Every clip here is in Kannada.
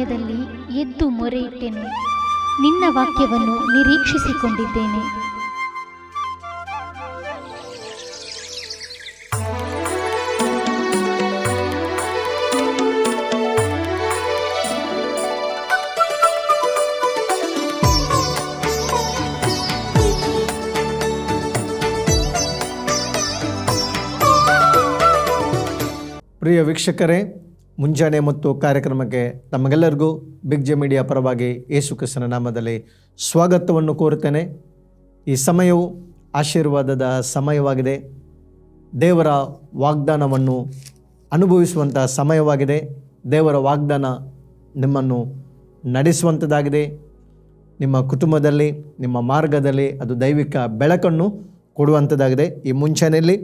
ಸಮಯದಲ್ಲಿ ಎದ್ದು ಮೊರೆಯಿಟ್ಟೆನು. ನಿನ್ನ ವಾಕ್ಯವನ್ನು ನಿರೀಕ್ಷಿಸಿಕೊಂಡಿದ್ದೇನೆ. ಪ್ರಿಯ ವೀಕ್ಷಕರೇ, ಮುಂಜಾನೆ ಮತ್ತು ಕಾರ್ಯಕ್ರಮಕ್ಕೆ ತಮಗೆಲ್ಲರಿಗೂ ಬಿಗ್ ಜೆ ಮೀಡಿಯಾ ಪರವಾಗಿ ಯೇಸು ಕ್ರಿಸ್ತನ ನಾಮದಲ್ಲಿ ಸ್ವಾಗತವನ್ನು ಕೋರುತ್ತೇನೆ. ಈ ಸಮಯವು ಆಶೀರ್ವಾದದ ಸಮಯವಾಗಿದೆ. ದೇವರ ವಾಗ್ದಾನವನ್ನು ಅನುಭವಿಸುವಂಥ ಸಮಯವಾಗಿದೆ. ದೇವರ ವಾಗ್ದಾನ ನಿಮ್ಮನ್ನು ನಡೆಸುವಂಥದ್ದಾಗಿದೆ. ನಿಮ್ಮ ಕುಟುಂಬದಲ್ಲಿ, ನಿಮ್ಮ ಮಾರ್ಗದಲ್ಲಿ ಅದು ದೈವಿಕ ಬೆಳಕನ್ನು ಕೊಡುವಂಥದ್ದಾಗಿದೆ. ಈ ಮುಂಚೆಯಲ್ಲಿ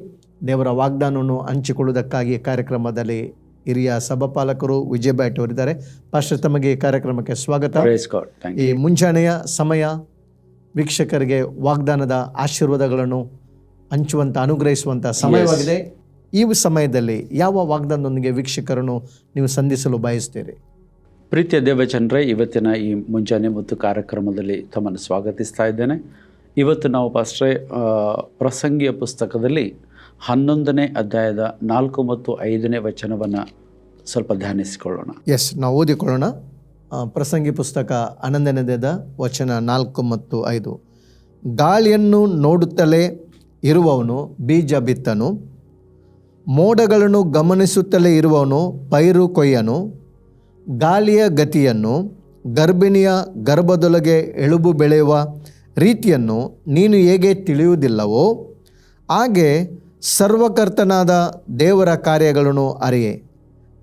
ದೇವರ ವಾಗ್ದಾನವನ್ನು ಹಂಚಿಕೊಳ್ಳುವುದಕ್ಕಾಗಿ ಕಾರ್ಯಕ್ರಮದಲ್ಲಿ ಹಿರಿಯ ಸಭಾಪಾಲಕರು ವಿಜಯ್ ಬ್ಯಾಟ್ ಅವರಿದ್ದಾರೆ. ಪಾಸ್ಟರ್, ತಮಗೆ ಈ ಕಾರ್ಯಕ್ರಮಕ್ಕೆ ಸ್ವಾಗತ. ಈ ಮುಂಜಾನೆಯ ಸಮಯ ವೀಕ್ಷಕರಿಗೆ ವಾಗ್ದಾನದ ಆಶೀರ್ವಾದಗಳನ್ನು ಹಂಚುವಂಥ, ಅನುಗ್ರಹಿಸುವಂಥ ಸಮಯವಾಗಿದೆ. ಈ ಸಮಯದಲ್ಲಿ ಯಾವ ವಾಗ್ದಾನದೊಂದಿಗೆ ವೀಕ್ಷಕರನ್ನು ನೀವು ಸಂಧಿಸಲು ಬಯಸ್ತೀರಿ? ಪ್ರೀತಿಯ ದೇವಜನರೇ, ಇವತ್ತಿನ ಈ ಮುಂಜಾನೆ ಮತ್ತು ಕಾರ್ಯಕ್ರಮದಲ್ಲಿ ತಮ್ಮನ್ನು ಸ್ವಾಗತಿಸ್ತಾ ಇದ್ದೇನೆ. ಇವತ್ತು ನಾವು ಪಾಸ್ಟ್ರೆ ಪ್ರಸಂಗಿಯ ಪುಸ್ತಕದಲ್ಲಿ 11ನೇ ಅಧ್ಯಾಯದ 4 ಮತ್ತು 5ನೇ ವಚನವನ್ನು ಸ್ವಲ್ಪ ಧ್ಯಾನಿಸಿಕೊಳ್ಳೋಣ. ನಾವು ಓದಿಕೊಳ್ಳೋಣ. ಪ್ರಸಂಗಿ ಪುಸ್ತಕ 11ನೇ ಅಧ್ಯಾಯದ ವಚನ 4 ಮತ್ತು 5. ಗಾಳಿಯನ್ನು ನೋಡುತ್ತಲೇ ಇರುವವನು ಬೀಜ ಬಿತ್ತನು, ಮೋಡಗಳನ್ನು ಗಮನಿಸುತ್ತಲೇ ಇರುವವನು ಪೈರು ಕೊಯ್ಯನು. ಗಾಳಿಯ ಗತಿಯನ್ನು, ಗರ್ಭಿಣಿಯ ಗರ್ಭದೊಳಗೆ ಎಳುಬು ಬೆಳೆಯುವ ರೀತಿಯನ್ನು ನೀನು ಹೇಗೆ ತಿಳಿಯುವುದಿಲ್ಲವೋ ಹಾಗೆ ಸರ್ವಕರ್ತನಾದ ದೇವರ ಕಾರ್ಯಗಳನ್ನು ಅರಿಯೆ.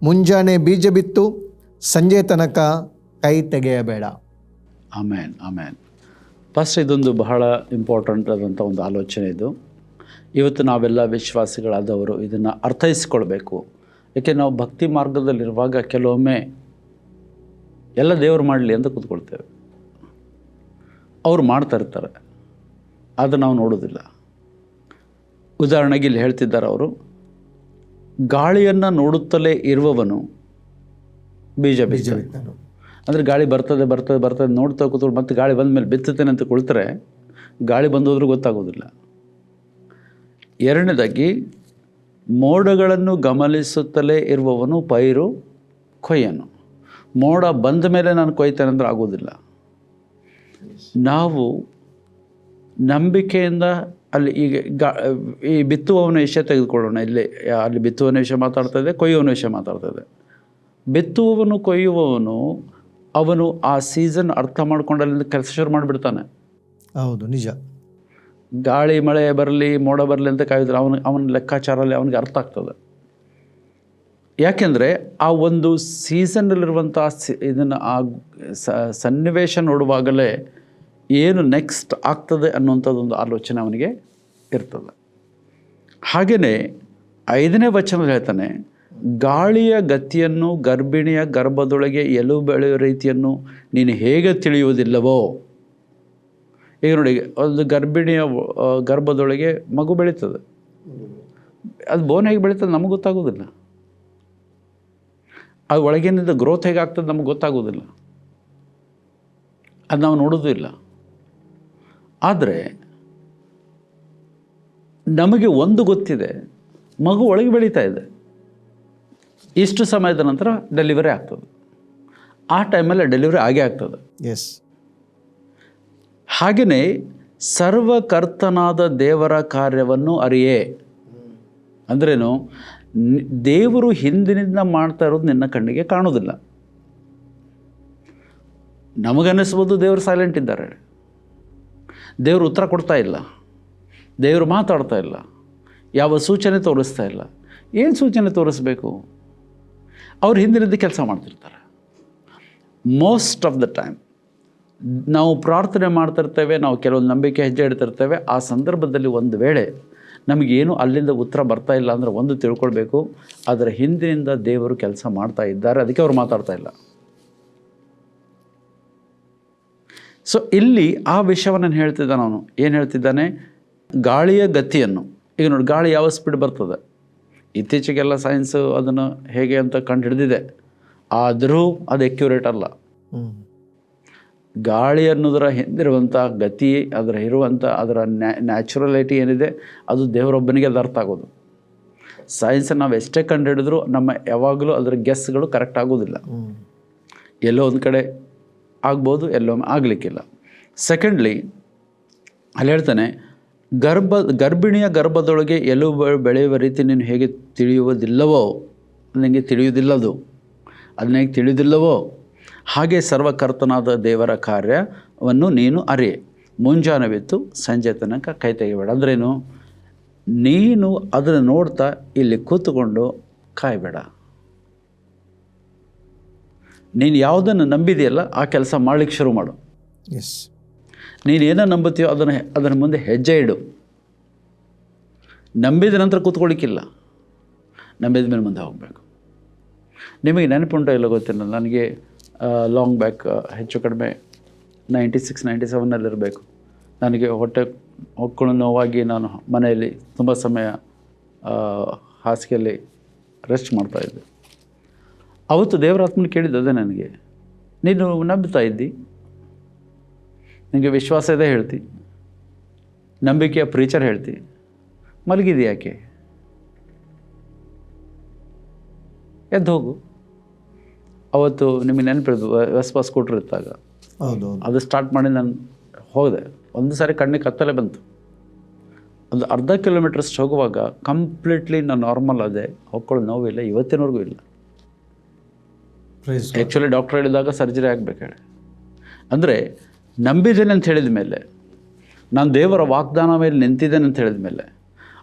ಮುಂಜಾನೆ ಬೀಜ ಬಿತ್ತು ಸಂಜೆ ತನಕ ಕೈ ತೆಗೆಯಬೇಡ. ಆಮೇನ್, ಆಮೇನ್. ಫಸ್ಟ್ ಇದೊಂದು ಬಹಳ ಇಂಪಾರ್ಟೆಂಟ್ ಆದಂಥ ಒಂದು ಆಲೋಚನೆ ಇದು. ಇವತ್ತು ನಾವೆಲ್ಲ ವಿಶ್ವಾಸಿಗಳಾದವರು ಇದನ್ನು ಅರ್ಥೈಸ್ಕೊಳ್ಬೇಕು. ಏಕೆ ನಾವು ಭಕ್ತಿ ಮಾರ್ಗದಲ್ಲಿರುವಾಗ ಕೆಲವೊಮ್ಮೆ ಎಲ್ಲ ದೇವರು ಮಾಡಲಿ ಅಂತ ಕೂತ್ಕೊಳ್ತೇವೆ. ಅವರು ಮಾಡ್ತಾ ಇರ್ತಾರೆ, ಅದು ನಾವು ನೋಡೋದಿಲ್ಲ. ಉದಾಹರಣೆಗೆ ಇಲ್ಲಿ ಹೇಳ್ತಿದ್ದಾರೆ ಅವರು, ಗಾಳಿಯನ್ನು ನೋಡುತ್ತಲೇ ಇರುವವನು ಬೀಜ ಬಿತ್ತನು. ಅಂದರೆ ಗಾಳಿ ಬರ್ತದೆ ಬರ್ತದೆ ಬರ್ತದೆ ನೋಡ್ತಾ ಕೂತ್ಕೊಂಡು ಮತ್ತೆ ಗಾಳಿ ಬಂದ ಮೇಲೆ ಬಿತ್ತುತ್ತೇನೆ ಅಂತ ಕುಳಿತರೆ ಗಾಳಿ ಬಂದೋದ್ರೂ ಗೊತ್ತಾಗೋದಿಲ್ಲ. ಎರಡನೇದಾಗಿ, ಮೋಡಗಳನ್ನು ಗಮನಿಸುತ್ತಲೇ ಇರುವವನು ಪೈರು ಕೊಯ್ಯನು. ಮೋಡ ಬಂದ ಮೇಲೆ ನಾನು ಕೊಯ್ತೇನೆ ಅಂದರೆ ಆಗೋದಿಲ್ಲ. ನಾವು ನಂಬಿಕೆಯಿಂದ ಅಲ್ಲಿ ಈಗ ಈ ಬಿತ್ತುವವನ ವಿಷಯ ತೆಗೆದುಕೊಳ್ಳೋಣ. ಅಲ್ಲಿ ಬಿತ್ತುವವನ ವಿಷಯ ಮಾತಾಡ್ತಾ ಇದೆ, ಕೊಯ್ಯುವವನ ವಿಷಯ ಮಾತಾಡ್ತಾ ಇದೆ. ಬಿತ್ತುವವನು ಕೊಯ್ಯುವವನು ಅವನು ಆ ಸೀಸನ್ ಅರ್ಥ ಮಾಡ್ಕೊಂಡು ಅಲ್ಲಿಂದ ಕೆಲಸ ಶುರು ಮಾಡಿಬಿಡ್ತಾನೆ. ಹೌದು, ನಿಜ. ಗಾಳಿ ಮಳೆ ಬರಲಿ ಮೋಡ ಬರಲಿ ಅಂತ ಕಾಯ್ದ್ರೆ ಅವನ ಲೆಕ್ಕಾಚಾರಲ್ಲಿ ಅವನಿಗೆ ಅರ್ಥ ಆಗ್ತದೆ. ಯಾಕೆಂದರೆ ಆ ಒಂದು ಸೀಸನ್ನಲ್ಲಿರುವಂಥ ಇದನ್ನು ಆ ಸನ್ನಿವೇಶ ನೋಡುವಾಗಲೇ ಏನು ನೆಕ್ಸ್ಟ್ ಆಗ್ತದೆ ಅನ್ನುವಂಥದ್ದೊಂದು ಆಲೋಚನೆ ಅವನಿಗೆ ಇರ್ತದೆ. ಹಾಗೆಯೇ 5ನೇ ವಚನ ಹೇಳ್ತಾನೆ, ಗಾಳಿಯ ಗತಿಯನ್ನು, ಗರ್ಭಿಣಿಯ ಗರ್ಭದೊಳಗೆ ಎಲು ಬೆಳೆಯುವ ರೀತಿಯನ್ನು ನೀನು ಹೇಗೆ ತಿಳಿಯುವುದಿಲ್ಲವೋ. ಈಗ ನೋಡಿ, ಒಂದು ಗರ್ಭಿಣಿಯ ಗರ್ಭದೊಳಗೆ ಮಗು ಬೆಳೀತದೆ, ಅದು ಬೋನ್ ಹೇಗೆ ಬೆಳೀತದೆ ನಮಗೆ ಗೊತ್ತಾಗೋದಿಲ್ಲ. ಅದು ಒಳಗಿನಿಂದ ಗ್ರೋತ್ ಹೇಗಾಗ್ತದೆ ನಮಗೆ ಗೊತ್ತಾಗೋದಿಲ್ಲ, ಅದು ನಾವು ನೋಡೋದು ಇಲ್ಲ. ಆದರೆ ನಮಗೆ ಒಂದು ಗೊತ್ತಿದೆ, ಮಗು ಒಳಗೆ ಬೆಳೀತಾ ಇದೆ, ಇಷ್ಟು ಸಮಯದ ನಂತರ ಡೆಲಿವರಿ ಆಗ್ತದೆ. ಆ ಟೈಮಲ್ಲಿ ಡೆಲಿವರಿ ಆಗೇ ಆಗ್ತದೆ. ಎಸ್. ಹಾಗೆಯೇ ಸರ್ವಕರ್ತನಾದ ದೇವರ ಕಾರ್ಯವನ್ನು ಅರಿಯೇ. ಅಂದ್ರೇನು? ದೇವರು ಹಿಂದಿನಿಂದ ಮಾಡ್ತಾ ಇರೋದು ನಿನ್ನ ಕಣ್ಣಿಗೆ ಕಾಣೋದಿಲ್ಲ. ನಮಗನ್ನಿಸ್ಬೋದು ದೇವರು ಸೈಲೆಂಟ್ ಇದ್ದಾರೆ, ದೇವರು ಉತ್ತರ ಕೊಡ್ತಾ ಇಲ್ಲ, ದೇವರು ಮಾತಾಡ್ತಾ ಇಲ್ಲ, ಯಾವ ಸೂಚನೆ ತೋರಿಸ್ತಾ ಇಲ್ಲ. ಏನು ಸೂಚನೆ ತೋರಿಸ್ಬೇಕು? ಅವ್ರು ಹಿಂದಿನಿಂದ ಕೆಲಸ ಮಾಡ್ತಿರ್ತಾರೆ. ಮೋಸ್ಟ್ ಆಫ್ ದ ಟೈಮ್ ನಾವು ಪ್ರಾರ್ಥನೆ ಮಾಡ್ತಿರ್ತೇವೆ, ನಾವು ಕೆಲವೊಂದು ನಂಬಿಕೆ ಹೆಜ್ಜೆ ಇಡ್ತಿರ್ತೇವೆ. ಆ ಸಂದರ್ಭದಲ್ಲಿ ಒಂದು ವೇಳೆ ನಮಗೇನು ಅಲ್ಲಿಂದ ಉತ್ತರ ಬರ್ತಾ ಇಲ್ಲ ಅಂದರೆ ಒಂದು ತಿಳ್ಕೊಳ್ಬೇಕು, ಅದರ ಹಿಂದಿನಿಂದ ದೇವರು ಕೆಲಸ ಮಾಡ್ತಾ ಇದ್ದಾರೆ, ಅದಕ್ಕೆ ಅವ್ರು ಮಾತಾಡ್ತಾ ಇಲ್ಲ. ಸೊ ಇಲ್ಲಿ ಆ ವಿಷಯವನ್ನು ಹೇಳ್ತಿದ್ದಾನೆ ಅವನು. ಏನು ಹೇಳ್ತಿದ್ದಾನೆ? ಗಾಳಿಯ ಗತಿಯನ್ನು. ಈಗ ನೋಡಿ, ಗಾಳಿ ಯಾವ ಸ್ಪೀಡ್ ಬರ್ತದೆ, ಇತ್ತೀಚೆಗೆಲ್ಲ ಸೈನ್ಸು ಅದನ್ನು ಹೇಗೆ ಅಂತ ಕಂಡು ಹಿಡಿದಿದೆ. ಆದರೂ ಅದು ಎಕ್ಯುರೇಟ್ ಅಲ್ಲ. ಗಾಳಿ ಅನ್ನೋದರ ಹಿಂದಿರುವಂಥ ಗತಿ, ಅದರ ಇರುವಂಥ ಅದರ ನ್ಯಾಚುರಲಿಟಿ ಏನಿದೆ ಅದು ದೇವರೊಬ್ಬನಿಗೆ ಅದು ಅರ್ಥ ಆಗೋದು. ಸೈನ್ಸನ್ನು ನಾವು ಎಷ್ಟೇ ಕಂಡುಹಿಡಿದ್ರೂ ನಮ್ಮ ಯಾವಾಗಲೂ ಅದರ ಗೆಸ್ಗಳು ಕರೆಕ್ಟ್ ಆಗೋದಿಲ್ಲ. ಎಲ್ಲೋ ಒಂದು ಕಡೆ ಆಗ್ಬೋದು, ಎಲ್ಲೊಮ್ಮೆ ಆಗಲಿಕ್ಕಿಲ್ಲ. ಸೆಕೆಂಡ್ಲಿ ಅಲ್ಲಿ ಹೇಳ್ತಾನೆ, ಗರ್ಭಿಣಿಯ ಗರ್ಭದೊಳಗೆ ಎಲುಬು ಬೆಳೆಯುವ ರೀತಿ ನೀನು ಹೇಗೆ ತಿಳಿಯುವುದಿಲ್ಲವೋ, ನನಗೆ ತಿಳಿಯುವುದಿಲ್ಲದು, ಅದನ್ನ ಹೇಗೆ ತಿಳಿಯುವುದಿಲ್ಲವೋ ಹಾಗೆ ಸರ್ವಕರ್ತನಾದ ದೇವರ ಕಾರ್ಯವನ್ನು ನೀನು ಅರಿಯೆ. ಮುಂಜಾನೆವಿತ್ತು ಸಂಜೆ ತನಕ ಕೈ ತೆಗಿಬೇಡ. ಅಂದ್ರೇನು? ನೀನು ಅದನ್ನು ನೋಡ್ತಾ ಇಲ್ಲಿ ಕೂತ್ಕೊಂಡು ಕಾಯಬೇಡ. ನೀನು ಯಾವುದನ್ನು ನಂಬಿದೆಯಲ್ಲ ಆ ಕೆಲಸ ಮಾಡಲಿಕ್ಕೆ ಶುರು ಮಾಡು. ಎಸ್, ನೀನು ಏನೋ ನಂಬುತ್ತೀಯೋ ಅದರ ಮುಂದೆ ಹೆಜ್ಜೆ ಇಡು. ನಂಬಿದ ನಂತರ ಕೂತ್ಕೊಳ್ಳಿಕ್ಕಿಲ್ಲ, ನಂಬಿದ ಮೇಲೆ ಮುಂದೆ ಹೋಗಬೇಕು. ನಿಮಗೆ ನೆನಪುಂಟೋ ಇಲ್ಲ ಗೊತ್ತಿಲ್ಲ, ನನಗೆ ಲಾಂಗ್ ಬ್ಯಾಕ್ ಹೆಚ್ಚು ಕಡಿಮೆ 96, 97ನಲ್ಲಿರಬೇಕು. ನನಗೆ ಹೊಕ್ಕಳು ನೋವಾಗಿ ನಾನು ಮನೆಯಲ್ಲಿ ತುಂಬ ಸಮಯ ಹಾಸಿಗೆಯಲ್ಲಿ ರೆಸ್ಟ್ ಮಾಡ್ತಾಯಿದ್ದೆ. ಅವತ್ತು ದೇವರಾತ್ಮನ ಕೇಳಿದ್ದದೆ ನನಗೆ, ನೀನು ನಂಬ್ತಾ ಇದ್ದಿ, ನಿನಗೆ ವಿಶ್ವಾಸ ಇದೆ ಹೇಳ್ತಿ, ನಂಬಿಕೆಯ ಪ್ರೀಚರ್ ಹೇಳ್ತಿ, ಮಲಗಿದಿ ಯಾಕೆ? ಎದ್ದು ಹೋಗು. ಅವತ್ತು ನಿಮಗೆ ನೆನಪಿರೋದು ವೆಸ್ಪಾ ಸ್ಕೂಟ್ರ್ ಇದ್ದಾಗ ಹೌದು, ಅದು ಸ್ಟಾರ್ಟ್ ಮಾಡಿ ನಾನು ಹೋದೆ. ಒಂದು ಸಾರಿ ಕಣ್ಣಿಗೆ ಕತ್ತಲೆ ಬಂತು. ಒಂದು ಅರ್ಧ ಕಿಲೋಮೀಟರ್ಸ್ ಹೋಗುವಾಗ ಕಂಪ್ಲೀಟ್ಲಿ ನಾನು ನಾರ್ಮಲ್ ಅದೇ, ಹೊಕ್ಕೊಳ್ಳೋ ನೋವಿಲ್ಲ, ಇವತ್ತಿನವರೆಗೂ ಇಲ್ಲ. ಆ್ಯಕ್ಚುಲಿ ಡಾಕ್ಟ್ರ್ ಹೇಳಿದಾಗ ಸರ್ಜರಿ ಆಗಬೇಕು ಹೇಳಿ. ಅಂದರೆ ನಂಬಿದ್ದೇನೆ ಅಂತ ಹೇಳಿದ ಮೇಲೆ, ನಾನು ದೇವರ ವಾಗ್ದಾನ ಮೇಲೆ ನಿಂತಿದ್ದೇನೆ ಅಂತ ಹೇಳಿದ ಮೇಲೆ,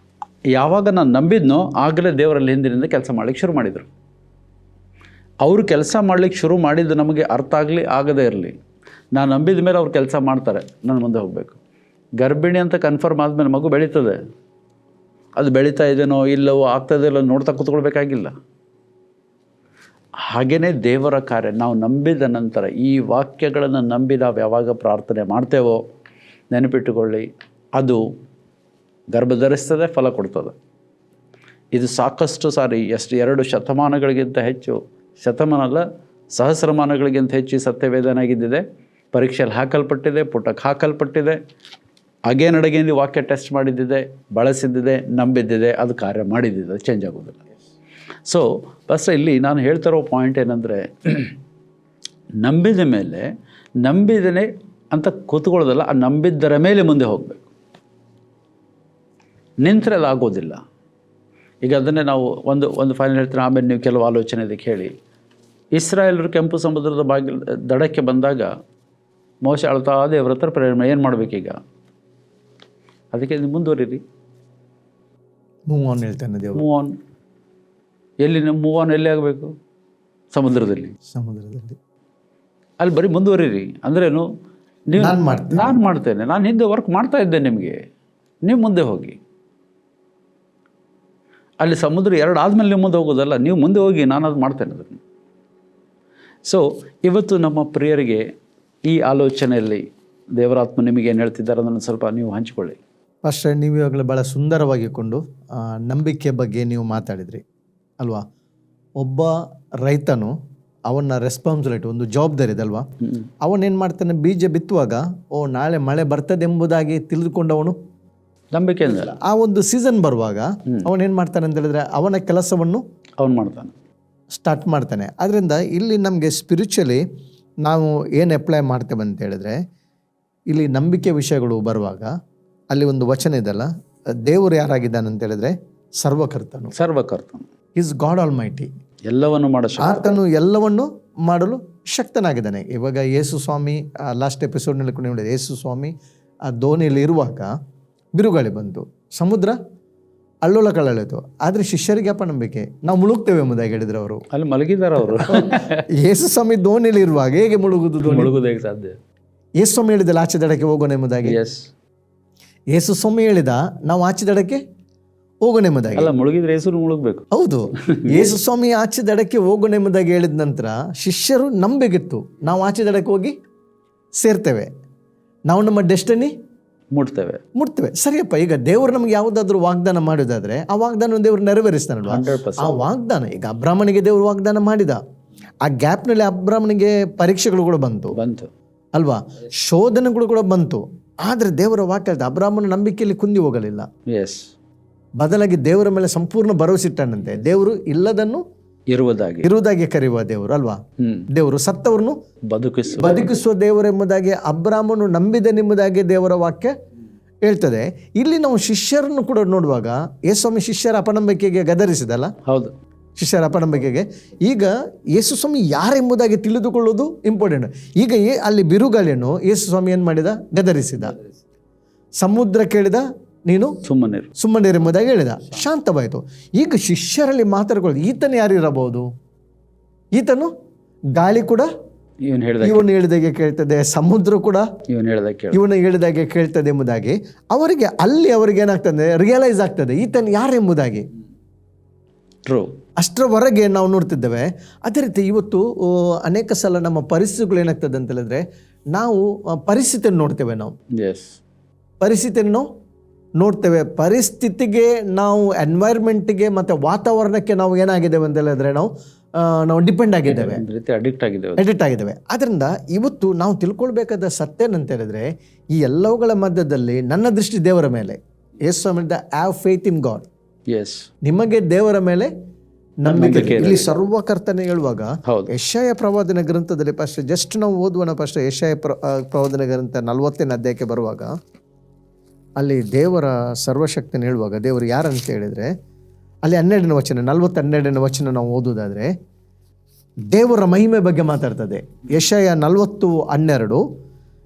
ಯಾವಾಗ ನಾನು ನಂಬಿದ್ನೋ ಆಗಲೇ ದೇವರಲ್ಲಿ ಹಿಂದಿನಿಂದ ಕೆಲಸ ಮಾಡಲಿಕ್ಕೆ ಶುರು ಮಾಡಿದರು. ಅವರು ಕೆಲಸ ಮಾಡಲಿಕ್ಕೆ ಶುರು ಮಾಡಿದ್ದು ನಮಗೆ ಅರ್ಥ ಆಗಲಿ ಆಗದೇ ಇರಲಿ, ನಾನು ನಂಬಿದ ಮೇಲೆ ಅವ್ರು ಕೆಲಸ ಮಾಡ್ತಾರೆ, ನಾನು ಮುಂದೆ ಹೋಗಬೇಕು. ಗರ್ಭಿಣಿ ಅಂತ ಕನ್ಫರ್ಮ್ ಆದಮೇಲೆ ಮಗು ಬೆಳೀತದೆ. ಅದು ಬೆಳೀತಾ ಇದೆಯೋ ಇಲ್ಲವೋ ಆಗ್ತದೆ ಇಲ್ಲೋ ನೋಡ್ತಾ ಕೂತ್ಕೊಳ್ಬೇಕಾಗಿಲ್ಲ. ಹಾಗೆಯೇ ದೇವರ ಕಾರ್ಯ ನಾವು ನಂಬಿದ ನಂತರ, ಈ ವಾಕ್ಯಗಳನ್ನು ನಂಬಿ ನಾವು ಯಾವಾಗ ಪ್ರಾರ್ಥನೆ ಮಾಡ್ತೇವೋ ನೆನಪಿಟ್ಟುಕೊಳ್ಳಿ, ಅದು ಗರ್ಭಧರಿಸ್ತದೆ, ಫಲ ಕೊಡ್ತದೆ. ಇದು ಸಾಕಷ್ಟು ಸಾರಿ, ಎಷ್ಟು 2 ಶತಮಾನಗಳಿಗಿಂತ ಹೆಚ್ಚು, ಶತಮಾನ ಅಲ್ಲ ಸಹಸ್ರಮಾನಗಳಿಗಿಂತ ಹೆಚ್ಚು ಸತ್ಯವೇದನಾಗಿದ್ದಿದೆ, ಪರೀಕ್ಷೆಯಲ್ಲಿ ಹಾಕಲ್ಪಟ್ಟಿದೆ, ಪುಟಕ್ಕೆ ಹಾಕಲ್ಪಟ್ಟಿದೆ, ಅಗೇನ್ ಅಡಗೇನ್ ವಾಕ್ಯ ಟೆಸ್ಟ್ ಮಾಡಿದ್ದಿದೆ, ಬಳಸಿದ್ದಿದೆ, ನಂಬಿದ್ದಿದೆ, ಅದು ಕಾರ್ಯ ಮಾಡಿದ್ದಿದೆ, ಚೇಂಜ್ ಆಗೋದಿಲ್ಲ. ಸೊ ಬಸ್ ಇಲ್ಲಿ ನಾನು ಹೇಳ್ತಿರೋ ಪಾಯಿಂಟ್ ಏನಂದರೆ, ನಂಬಿದ ಮೇಲೆ ನಂಬಿದನೇ ಅಂತ ಕೂತ್ಕೊಳ್ಳೋದಲ್ಲ, ಆ ನಂಬಿದ್ದರ ಮೇಲೆ ಮುಂದೆ ಹೋಗಬೇಕು. ನಿಂತರೆ ಅದು ಆಗೋದಿಲ್ಲ. ಈಗ ಅದನ್ನೇ ನಾವು ಒಂದು ಫೈನಲ್ ಹೇಳ್ತೀನಿ, ಆಮೇಲೆ ನೀವು ಕೆಲವು ಆಲೋಚನೆ ಇದಕ್ಕೆ ಹೇಳಿ. ಇಸ್ರಾಯೇಲರು ಕೆಂಪು ಸಮುದ್ರದ ದಡಕ್ಕೆ ಬಂದಾಗ ಮೋಶೆ ಅಳ್ತಾ ದೇವ್ರ ಹತ್ರ ಪ್ರೇರಣೆ, ಏನು ಮಾಡಬೇಕೀಗ? ಅದಕ್ಕೆ ಮುಂದುವರಿರಿ, ಮೂವ್ ಆನ್ ಹೇಳ್ತಾನೆ ದೇವರು. ಮೂವ್ ಆನ್ ಎಲ್ಲಿ? ಮೂವ್ ಆನ್ ಎಲ್ಲಿ ಆಗಬೇಕು? ಸಮುದ್ರದಲ್ಲಿ. ಅಲ್ಲಿ ಬರೀ ಮುಂದುವರಿರಿ. ಅಂದ್ರೇನು? ನೀವು ನಾನು ಮಾಡ್ತೇನೆ, ನಾನು ಹಿಂದೆ ವರ್ಕ್ ಮಾಡ್ತಾ ಇದ್ದೆ, ನಿಮಗೆ ನೀವು ಮುಂದೆ ಹೋಗಿ. ಅಲ್ಲಿ ಸಮುದ್ರ 2 ಆದಮೇಲೆ ನೀವು ಮುಂದೆ ಹೋಗೋದಲ್ಲ, ನೀವು ಮುಂದೆ ಹೋಗಿ, ನಾನು ಅದು ಮಾಡ್ತೇನೆ ಅದನ್ನು. ಸೊ ಇವತ್ತು ನಮ್ಮ ಪ್ರಿಯರಿಗೆ ಈ ಆಲೋಚನೆಯಲ್ಲಿ ದೇವರಾತ್ಮ ನಿಮಗೆ ಏನು ಹೇಳ್ತಿದ್ದಾರೆ ಅದನ್ನು ಸ್ವಲ್ಪ ನೀವು ಹಂಚಿಕೊಳ್ಳಿ. ಪಾಸ್ಟರ್, ನೀವು ಇವಾಗಲೇ ಭಾಳ ಸುಂದರವಾಗಿಕೊಂಡು ನಂಬಿಕೆ ಬಗ್ಗೆ ನೀವು ಮಾತಾಡಿದ್ರಿ ಅಲ್ವಾ? ಒಬ್ಬ ರೈತನು ಅವನ ರೆಸ್ಪಾನ್ಸಿಬಿಲಿಟಿ, ಒಂದು ಜವಾಬ್ದಾರಿ ಇದೆ ಅಲ್ವಾ? ಅವನೇನು ಮಾಡ್ತಾನೆ, ಬೀಜ ಬಿತ್ತುವಾಗ ನಾಳೆ ಮಳೆ ಬರ್ತದೆ ಎಂಬುದಾಗಿ ತಿಳಿದುಕೊಂಡವನು ನಂಬಿಕೆ ಆ ಒಂದು ಸೀಸನ್ ಬರುವಾಗ ಅವನೇನು ಮಾಡ್ತಾನೆ ಅಂತ ಹೇಳಿದ್ರೆ ಅವನ ಕೆಲಸವನ್ನು ಅವನು ಮಾಡ್ತಾನೆ, ಸ್ಟಾರ್ಟ್ ಮಾಡ್ತಾನೆ. ಅದರಿಂದ ಇಲ್ಲಿ ನಮಗೆ ಸ್ಪಿರಿಚುವಲಿ ನಾವು ಏನು ಅಪ್ಲೈ ಮಾಡ್ತೇವೆ ಅಂತ ಹೇಳಿದ್ರೆ, ಇಲ್ಲಿ ನಂಬಿಕೆ ವಿಷಯಗಳು ಬರುವಾಗ ಅಲ್ಲಿ ಒಂದು ವಚನ ಇದೆಲ್ಲ, ದೇವರು ಯಾರಾಗಿದ್ದಾನೆ ಅಂತ ಹೇಳಿದ್ರೆ ಸರ್ವಕರ್ತನು. Is God almighty. ಎಲ್ಲವನ್ನು ಮಾಡ ಆತನು ಎಲ್ಲವನ್ನು ಮಾಡಲು ಶಕ್ತನಾಗಿದ್ದಾನೆ. ಇವಾಗ ಯೇಸು ಸ್ವಾಮಿ ಲಾಸ್ಟ್ ಎಪಿಸೋಡ್ನಲ್ಲಿ ಕೂಡ ಹೇಳಿದೆ, ಯೇಸು ಸ್ವಾಮಿ ಆ ದೋಣಿಯಲ್ಲಿ ಇರುವಾಗ ಬಿರುಗಾಳಿ ಬಂತು, ಸಮುದ್ರ ಅಲ್ಲೋಲ ಕಳ್ಳಾಯಿತು, ಆದರೆ ಶಿಷ್ಯರಿಗೆ ಅಪನಂಬಿಕೆ, ನಾವು ಮುಳುಗ್ತೇವೆ ಎಂಬುದಾಗಿ ಹೇಳಿದ್ರು ಅವರು. ಅಲ್ಲಿ ಮಲಗಿದ್ದಾರೆ ಅವರು. ಯೇಸು ಸ್ವಾಮಿ ದೋಣಿಯಲ್ಲಿ ಇರುವಾಗ ಹೇಗೆ ಮುಳುಗುವುದು ಹೇಗೆ ಸಾಧ್ಯ? ಯೇಸು ಸ್ವಾಮಿ ಹೇಳಿದಲ್ಲ ಆಚೆ ದಡಕ್ಕೆ ಹೋಗೋಣ ಎಂಬುದಾಗಿ. ಯೇಸು ಸ್ವಾಮಿ ಹೇಳಿದ ನಾವು ಆಚೆ ದಡಕ್ಕೆ ಹೋಗೋಣ ಎಂಬುದಾಗಿ. ಅಲ್ಲ, ಮುಳುಗಿದ್ರೆ ಯೇಸು ಮುಳುಗಬೇಕು. ಹೌದು, ಯೇಸು ಸ್ವಾಮಿ ಆಚೆ ದಡಕ್ಕೆ ಹೋಗೋಣ ಎಂಬುದಾಗಿ ಹೇಳಿದ ನಂತರ ಶಿಷ್ಯರು ನಂಬೇಕಿತ್ತು, ನಾವು ಆಚೆ ದಡಕ್ಕೆ ಹೋಗಿ ಸೇರ್ತೇವೆ, ನಾವು ನಮ್ಮ ಡೆಸ್ಟಿನಿ ಮುಟ್ತೇವೆ. ಸರಿಯಪ್ಪ, ಈಗ ದೇವರು ನಮ್ಗೆ ಯಾವುದಾದ್ರೂ ವಾಗ್ದಾನ ಮಾಡೋದಾದ್ರೆ ಆ ವಾಗ್ದಾನ ದೇವರು ನೆರವೇರಿಸ್ತಾನಲ್ವಾ? ಆ ವಾಗ್ದಾನ ಈಗ ಅಬ್ರಾಹ್ಮನಿಗೆ ದೇವರು ವಾಗ್ದಾನ ಮಾಡಿದ, ಆ ಗ್ಯಾಪ್ನಲ್ಲಿ ಅಬ್ರಾಮನಿಗೆ ಪರೀಕ್ಷೆಗಳು ಕೂಡ ಬಂತು ಅಲ್ವಾ, ಶೋಧನೆಗಳು ಕೂಡ ಬಂತು. ಆದರೆ ದೇವರ ವಾಕ್ಯ ಹೇಳ್ತಾ ಅಬ್ರಾಮನ ನಂಬಿಕೆಯಲ್ಲಿ ಕುಂದಿ ಹೋಗಲಿಲ್ಲ. ಬದಲಾಗಿ ದೇವರ ಮೇಲೆ ಸಂಪೂರ್ಣ ಭರವಸೆ ಇಟ್ಟನಂತೆ. ದೇವರು ಇಲ್ಲದನ್ನು ಇರುವುದಾಗಿ ಕರೆಯುವ ದೇವರು ಅಲ್ವಾ. ದೇವರು ಸತ್ತವರನ್ನು ಬದುಕಿಸುವ ದೇವರು ಎಂಬುದಾಗಿ ಅಬ್ರಾಮನು ನಂಬಿದನೆಂಬುದಾಗಿ ದೇವರ ವಾಕ್ಯ ಹೇಳ್ತದೆ. ಇಲ್ಲಿ ನಾವು ಶಿಷ್ಯರನ್ನು ಕೂಡ ನೋಡುವಾಗ ಯೇಸುಸ್ವಾಮಿ ಶಿಷ್ಯರ ಅಪನಂಬಿಕೆಗೆ ಗದರಿಸಿದಲ್ಲ. ಹೌದು, ಶಿಷ್ಯರ ಅಪನಂಬಿಕೆಗೆ. ಈಗ ಯೇಸುಸ್ವಾಮಿ ಯಾರೆಂಬುದಾಗಿ ತಿಳಿದುಕೊಳ್ಳೋದು ಇಂಪಾರ್ಟೆಂಟ್. ಈಗ ಅಲ್ಲಿ ಬಿರುಗಾಳಿಯನ್ನು ಯೇಸುಸ್ವಾಮಿ ಏನು ಮಾಡಿದ? ಗದರಿಸಿದ. ಸಮುದ್ರ ಕೇಳಿದ, ನೀನು ಸುಮ್ಮನಿರು ಎಂಬುದಾಗಿ ಹೇಳಿದ. ಶಾಂತವಾಯಿತು. ಈಗ ಶಿಷ್ಯರಲ್ಲಿ ಮಾತಾಡ್ಕೊಳ್ಳೋದು, ಈತನು ಯಾರಿರಬಹುದು? ಈತನು ಗಾಳಿ ಕೂಡ ಇವನು ಹೇಳಿದಾಗೆ ಕೇಳ್ತದೆ, ಸಮುದ್ರ ಕೂಡ ಇವನು ಹೇಳಿದಾಗೆ ಕೇಳ್ತದೆ ಎಂಬುದಾಗಿ ಅವರಿಗೆ ಏನಾಗ್ತದೆ? ರಿಯಲೈಸ್ ಆಗ್ತದೆ ಈತನು ಯಾರೆಂಬುದಾಗಿ. ಅಷ್ಟರವರೆಗೆ ನಾವು ನೋಡ್ತಿದ್ದೇವೆ. ಅದೇ ರೀತಿ ಇವತ್ತು ಅನೇಕ ಸಲ ನಮ್ಮ ಪರಿಸ್ಥಿತಿಗಳು ಏನಾಗ್ತದೆ ಅಂತ ಹೇಳಿದ್ರೆ, ನಾವು ಪರಿಸ್ಥಿತಿಯನ್ನು ನೋಡ್ತೇವೆ. ನಾವು ಪರಿಸ್ಥಿತಿಯನ್ನು ನೋಡ್ತೇವೆ. ಪರಿಸ್ಥಿತಿಗೆ, ನಾವು ಎನ್ವೈರ್ಮೆಂಟ್ಗೆ ಮತ್ತು ವಾತಾವರಣಕ್ಕೆ ನಾವು ಏನಾಗಿದ್ದೇವೆ ಅಂತ ಹೇಳಿದ್ರೆ ನಾವು ಡಿಪೆಂಡ್ ಆಗಿದ್ದೇವೆ, ಅಡಿಕ್ಟ್ ಆಗಿದ್ದೇವೆ. ಅದರಿಂದ ಇವತ್ತು ನಾವು ತಿಳ್ಕೊಳ್ಬೇಕಾದ ಸತ್ಯ ಏನಂತ ಹೇಳಿದ್ರೆ, ಈ ಎಲ್ಲವುಗಳ ಮಧ್ಯದಲ್ಲಿ ನನ್ನ ದೃಷ್ಟಿ ದೇವರ ಮೇಲೆ. ಯೇಸು ಹೇಳಿದ ಹ್ಯಾವ್ ಫೇತ್ ಇನ್ ಗಾಡ್. ನಿಮಗೆ ದೇವರ ಮೇಲೆ ನಂಬಿಕೆ. ಇಲ್ಲಿ ಸರ್ವಕರ್ತನೆ ಹೇಳುವಾಗ ಯೆಶಾಯ ಪ್ರವಾದನ ಗ್ರಂಥದಲ್ಲಿ ಫಸ್ಟ್ ಜಸ್ಟ್ ನಾವು ಓದುವನ ಫಸ್ಟ್ ಯೆಶಾಯ ಪ್ರವಾದನ ಗ್ರಂಥ 40ನೇ ಅಧ್ಯಾಯಕ್ಕೆ ಬರುವಾಗ ಅಲ್ಲಿ ದೇವರ ಸರ್ವಶಕ್ತಿನ ಹೇಳುವಾಗ ದೇವರು ಯಾರಂತ ಹೇಳಿದರೆ ಅಲ್ಲಿ 12ನೇ ವಚನ 40-12ನೇ ವಚನ ನಾವು ಓದುವುದಾದರೆ ದೇವರ ಮಹಿಮೆ ಬಗ್ಗೆ ಮಾತಾಡ್ತದೆ. ಯೆಶಾಯ 40:12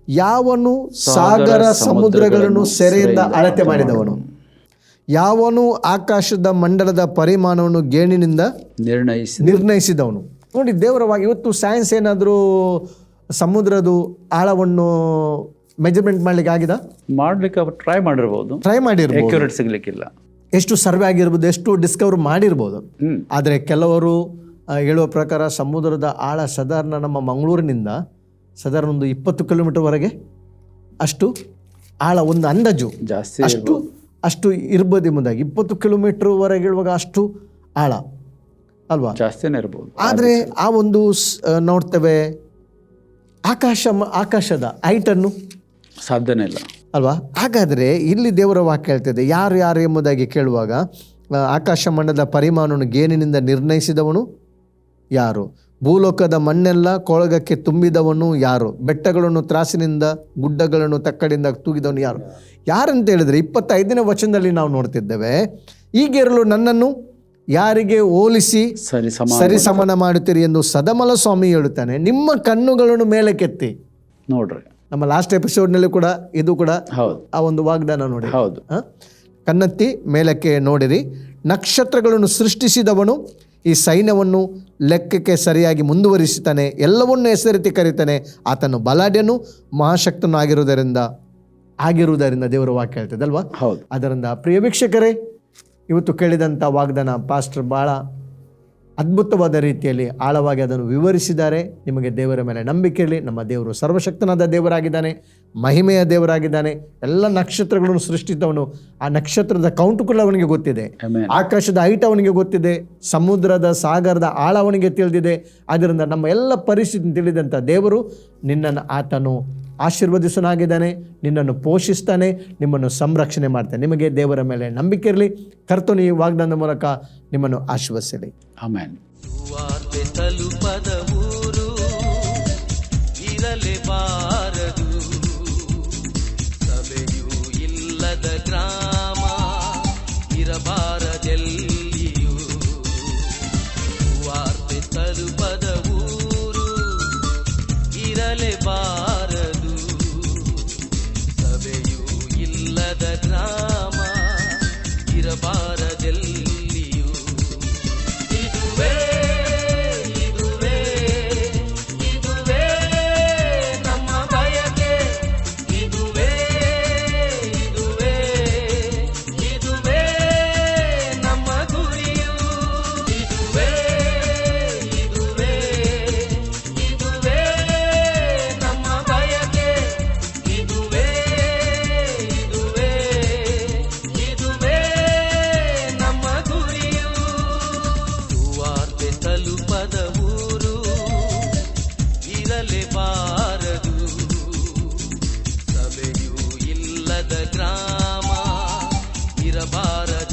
ಯಾವನು ಸಾಗರ ಸಮುದ್ರಗಳನ್ನು ಸೆರೆಯಿಂದ ಅಳತೆ ಮಾಡಿದವನು, ಯಾವನು ಆಕಾಶದ ಮಂಡಲದ ಪರಿಮಾಣವನ್ನು ಗೇಣಿನಿಂದ ನಿರ್ಣಯಿಸಿದವನು. ನೋಡಿ ದೇವರವಾಗಿ ಇವತ್ತು ಸೈನ್ಸ್ ಏನಾದರೂ ಸಮುದ್ರದು ಆಳವನ್ನು ಮೆಜರ್ಮೆಂಟ್ ಮಾಡ್ಲಿಕ್ಕೆ ಟ್ರೈ ಮಾಡಿರ್ಬೋದು, ಸಿಗ್ಲಿಕ್ಕಿಲ್ಲ. ಎಷ್ಟು ಸರ್ವೆ ಆಗಿರ್ಬೋದು, ಎಷ್ಟು ಡಿಸ್ಕವರ್ ಮಾಡಿರ್ಬೋದು. ಆದರೆ ಕೆಲವರು ಹೇಳುವ ಪ್ರಕಾರ ಸಮುದ್ರದ ಆಳ ಸಾಧಾರಣ ನಮ್ಮ ಮಂಗಳೂರಿನಿಂದ ಸಾಧಾರಣ ಒಂದು 20 ಕಿಲೋಮೀಟರ್ವರೆಗೆ ಅಷ್ಟು ಆಳ, ಒಂದು ಅಂದಾಜು ಜಾಸ್ತಿ ಅಷ್ಟು ಇರ್ಬೋದು ಎಂಬುದಾಗಿ. 20 ಕಿಲೋಮೀಟರ್ವರೆಗೆ ಹೇಳುವಾಗ ಅಷ್ಟು ಆಳ ಅಲ್ವಾ, ಜಾಸ್ತಿನೇ ಇರ್ಬೋದು. ಆದರೆ ಆ ಒಂದು ನೋಡ್ತೇವೆ ಆಕಾಶದ ಹೈಟನ್ನು ಸಾಧ್ಯನೇ ಇಲ್ಲ ಅಲ್ವಾ. ಹಾಗಾದರೆ ಇಲ್ಲಿ ದೇವರ ವಾಕ್ಯ ಹೇಳ್ತದೆ ಯಾರು ಎಂಬುದಾಗಿ ಕೇಳುವಾಗ ಆಕಾಶ ಮಂಡಲದ ಪರಿಮಾಣವನ್ನು ಗೇಣಿನಿಂದ ನಿರ್ಣಯಿಸಿದವನು ಯಾರು, ಭೂಲೋಕದ ಮಣ್ಣೆಲ್ಲ ಕೊಳಗಕ್ಕೆ ತುಂಬಿದವನು ಯಾರು, ಬೆಟ್ಟಗಳನ್ನು ತ್ರಾಸಿನಿಂದ ಗುಡ್ಡಗಳನ್ನು ತಕ್ಕಡಿಂದ ತೂಗಿದವನು ಯಾರಂತ ಹೇಳಿದ್ರೆ 25ನೇ ವಚನದಲ್ಲಿ ನಾವು ನೋಡ್ತಿದ್ದೇವೆ. ಹೀಗಿರಲು ನನ್ನನ್ನು ಯಾರಿಗೆ ಹೋಲಿಸಿ ಸರಿಸಮಾನ ಮಾಡುತ್ತೀರಿ ಎಂದು ಸದಮಲ ಸ್ವಾಮಿ ಹೇಳುತ್ತಾನೆ. ನಿಮ್ಮ ಕಣ್ಣುಗಳನ್ನು ಮೇಲಕ್ಕೆತ್ತಿ ನೋಡ್ರಿ. ನಮ್ಮ ಲಾಸ್ಟ್ ಎಪಿಸೋಡ್ನಲ್ಲಿ ಕೂಡ ಇದು ಕೂಡ ಆ ಒಂದು ವಾಗ್ದಾನ ನೋಡಿ. ಹೌದು, ಕಣ್ಣೆತ್ತಿ ಮೇಲಕ್ಕೆ ನೋಡಿರಿ. ನಕ್ಷತ್ರಗಳನ್ನು ಸೃಷ್ಟಿಸಿದವನು ಈ ಸೈನ್ಯವನ್ನು ಲೆಕ್ಕಕ್ಕೆ ಸರಿಯಾಗಿ ಮುಂದುವರಿಸುತ್ತಾನೆ, ಎಲ್ಲವನ್ನೂ ಹೆಸರಿತಿ ಕರೀತಾನೆ. ಆತನು ಬಲಾಢ್ಯನು ಮಹಾಶಕ್ತನು ಆಗಿರುವುದರಿಂದ ದೇವರ ವಾಕ್ಯ ಹೇಳ್ತದೆ ಅಲ್ವಾ. ಹೌದು. ಅದರಿಂದ ಪ್ರಿಯ ವೀಕ್ಷಕರೇ, ಇವತ್ತು ಕೇಳಿದಂಥ ವಾಗ್ದಾನ ಪಾಸ್ಟರ್ ಭಾಳ ಅದ್ಭುತವಾದ ರೀತಿಯಲ್ಲಿ ಆಳವಾಗಿ ಅದನ್ನು ವಿವರಿಸಿದ್ದಾರೆ. ನಿಮಗೆ ದೇವರ ಮೇಲೆ ನಂಬಿಕೆ ಇರಲಿ. ನಮ್ಮ ದೇವರು ಸರ್ವಶಕ್ತನಾದ ದೇವರಾಗಿದ್ದಾನೆ, ಮಹಿಮೆಯ ದೇವರಾಗಿದ್ದಾನೆ. ಎಲ್ಲ ನಕ್ಷತ್ರಗಳನ್ನು ಸೃಷ್ಟಿಸಿದವನು. ಆ ನಕ್ಷತ್ರದ ಕೌಂಟ್ ಕೂಡ ಅವನಿಗೆ ಗೊತ್ತಿದೆ, ಆಕಾಶದ ಹೈಟ್ ಅವನಿಗೆ ಗೊತ್ತಿದೆ, ಸಮುದ್ರದ ಸಾಗರದ ಆಳ ಅವನಿಗೆ ತಿಳಿದಿದೆ. ಆದ್ದರಿಂದ ನಮ್ಮ ಎಲ್ಲ ಪರಿಸ್ಥಿತಿ ತಿಳಿದಂಥ ದೇವರು ನಿನ್ನನ್ನು ಆತನು ಆಶೀರ್ವದಿಸನಾಗಿದ್ದಾನೆ, ನಿನ್ನನ್ನು ಪೋಷಿಸ್ತಾನೆ, ನಿಮ್ಮನ್ನು ಸಂರಕ್ಷಣೆ ಮಾಡ್ತಾನೆ. ನಿಮಗೆ ದೇವರ ಮೇಲೆ ನಂಬಿಕೆ ಇರಲಿ. ಕರ್ತನು ಈ ವಾಗ್ದಾನದ ಮೂಲಕ ನಿಮ್ಮನ್ನು ಆಶೀರ್ವದಿಸಲಿ. ಆಮೆನ್. ಸುವಾರ್ತೆ ತಲುಪದ ಊರು ಇರಲೇಬಾರದು, ಸಭೆಯೂ ಇಲ್ಲದ ಗ್ರಾಮ ಇರಬಾರದೆಲ್ಲಿಯೂ. ಸುವಾರ್ತೆ ತಲುಪದ ಊರು ಇರಲೇಬಾರದು, ಸಭೆಯೂ ಇಲ್ಲದ ಗ್ರಾಮ ಇರಬಾರದೆಲ್ಲಿಯೂ. ಇದುವೇ ನಮ್ಮ ಬಯಕೆ, ಇದುವೇ ನಮ್ಮ ಗುರಿಯು, ಇದುವೇ ನಮ್ಮ ಬಯಕೆ, ಇದುವೇ ನಮ್ಮ ಇರಲೇಬಾರದು. ಸಭೆಯೂ ಇಲ್ಲದ ಗ್ರಾಮ ಇರಬಾರದು.